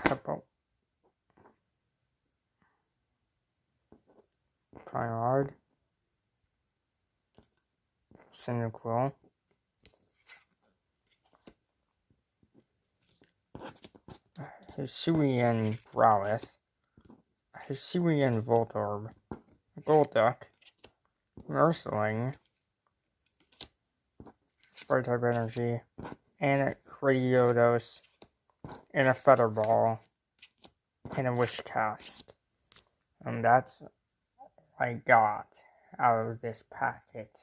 Hippo. Pyrod. Cynical. Hisuian Growlith. Hisuian Voltorb. Golduck. Nursling. Fire type energy. And a Gradios. And a Feather Ball. And a Wish Cast. And that's what I got out of this packet.